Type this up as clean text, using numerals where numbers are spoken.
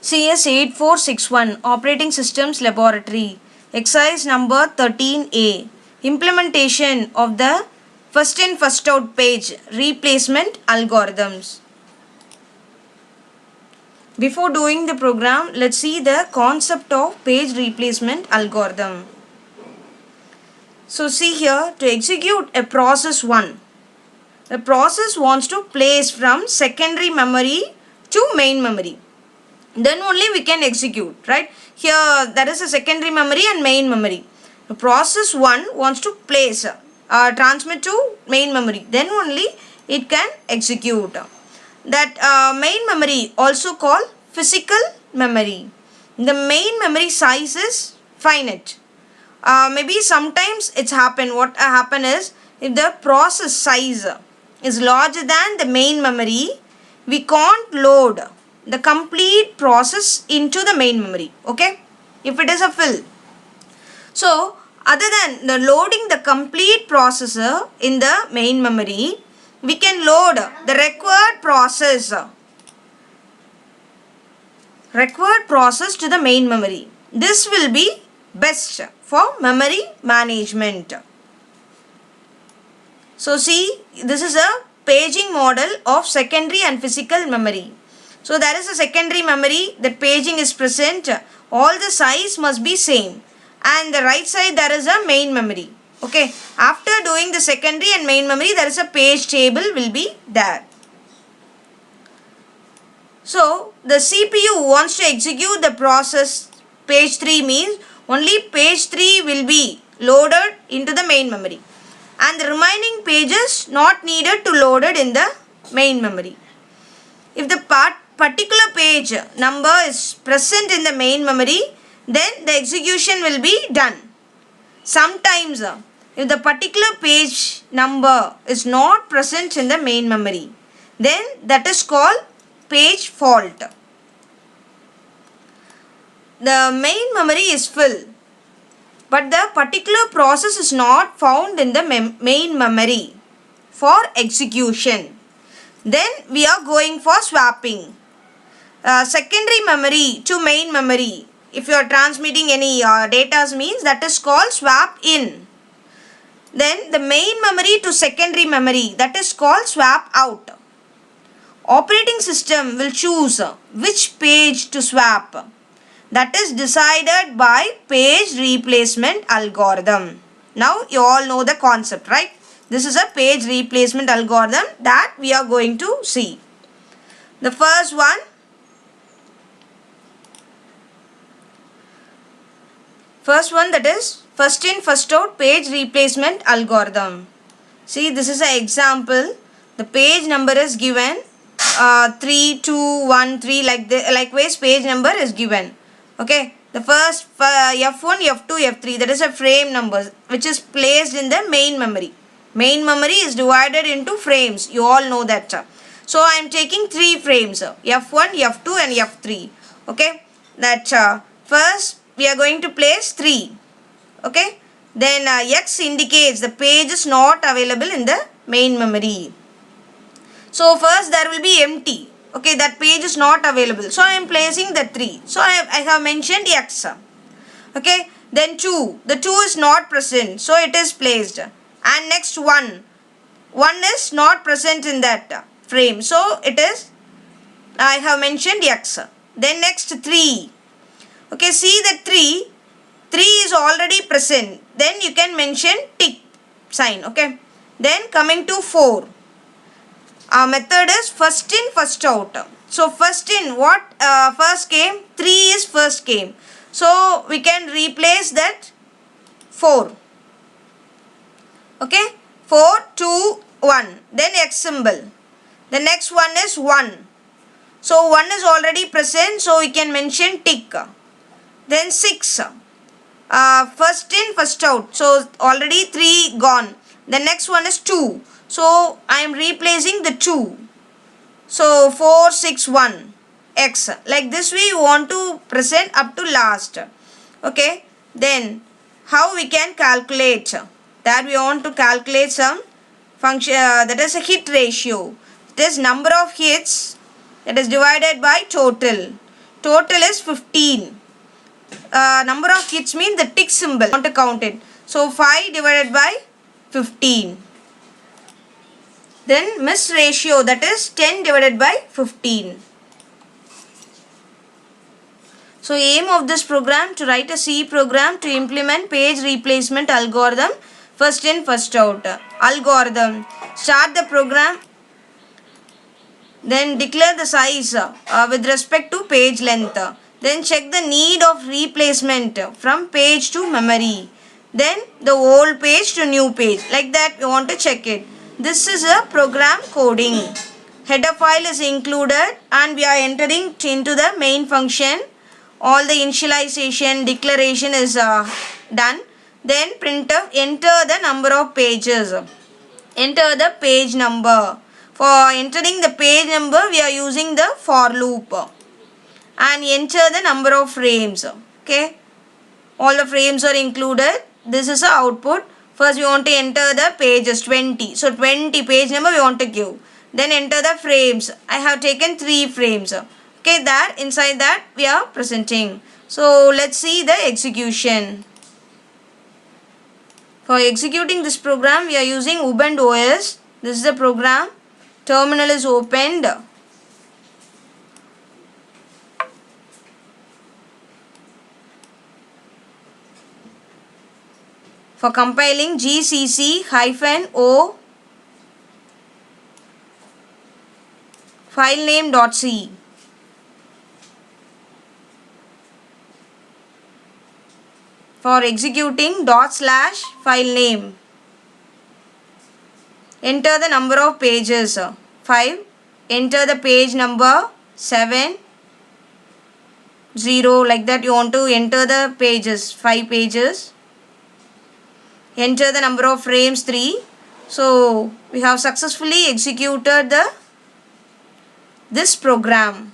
CS 8461 Operating Systems Laboratory Exercise number 13A Implementation of the first in first out page replacement algorithms. Before doing the program, let's see the concept of page replacement algorithm. So see here, to execute a process 1, the process wants to place from secondary memory to main memory. Then only we can execute, right? Here there is a secondary memory and main memory. The process 1 wants to place, transmit to main memory. Then only it can execute. That main memory also called physical memory. The main memory size is finite. Maybe sometimes it's happen. What happen is, if the process size is larger than the main memory, we can't load the complete process into the main memory. Okay, if it is a fill. So other than the loading the complete processor in the main memory, we can load the required process to the main memory. This will be best for memory management. So see, this is a paging model of secondary and physical memory. So there is a secondary memory, that paging is present, all the size must be same, and the right side there is a main memory. Okay, after doing the secondary and main memory, there is a page table will be there. So the CPU wants to execute the process page 3, means only page 3 will be loaded into the main memory, and the remaining pages not needed to loaded in the main memory. If the particular page number is present in the main memory, then the execution will be done. Sometimes if the particular page number is not present in the main memory, then that is called page fault. The main memory is full, but the particular process is not found in the main memory for execution. Then we are going for swapping. Secondary memory to main memory, if you are transmitting any data, means that is called swap in. Then the main memory to secondary memory, that is called swap out. Operating system will choose which page to swap. That is decided by page replacement algorithm. Now you all know the concept, right? This is a page replacement algorithm that we are going to see. The first one, that is first in first out page replacement algorithm. See, this is an example. The page number is given 3, 2, 1, 3, likewise page number is given. Okay, the first F1, F2, F3, that is a frame number which is placed in the main memory. Main memory is divided into frames. You all know that. So I am taking 3 frames, F1, F2 and F3. Okay, that first we are going to place 3. Okay, then X indicates the page is not available in the main memory. So first there will be empty. Okay, that page is not available. So I am placing the 3. So I have mentioned X. Okay, then 2. The 2 is not present. So it is placed. And next 1. 1 is not present in that frame. So it is, I have mentioned X. Then next 3. Okay, see that 3 is already present. Then you can mention tick sign. Okay, then coming to 4. Our method is first in first out. So first in, what first came, 3 is first came. So we can replace that 4. Okay, 4, 2, 1. Then X symbol. The next one is 1. So 1 is already present. So we can mention tick. Then 6. First in first out. So already 3 gone. The next one is 2. So I am replacing the 2. So 4, 6, 1, X. Like this we want to present up to last. Okay. Then how we can calculate? That we want to calculate some function, that is a hit ratio. It is number of hits that is divided by total. total is 15. Number of kids means the tick symbol. I want to count it. So 5 divided by 15. Then miss ratio, that is 10 divided by 15. So aim of this program, to write a C program to implement page replacement algorithm, first in first out. Algorithm. Start the program. Then declare the size with respect to page length. Then check the need of replacement from page to memory. Then the old page to new page. Like that we want to check it. This is a program coding. Header file is included and we are entering into the main function. All the initialization, declaration is done. Then printf, enter the number of pages. Enter the page number. For entering the page number, we are using the for loop. And enter the number of frames. Okay. All the frames are included. This is the output. First we want to enter the pages 20. So 20 page number we want to give. Then enter the frames. I have taken 3 frames. Okay, that inside that we are presenting. So let's see the execution. For executing this program we are using Ubuntu OS. This is the program. Terminal is opened. For compiling gcc-o filename.c. For executing /filename. Enter the number of pages 5. Enter the page number 7 0, like that you want to enter the pages 5 pages. Enter the number of frames 3. So we have successfully executed this program.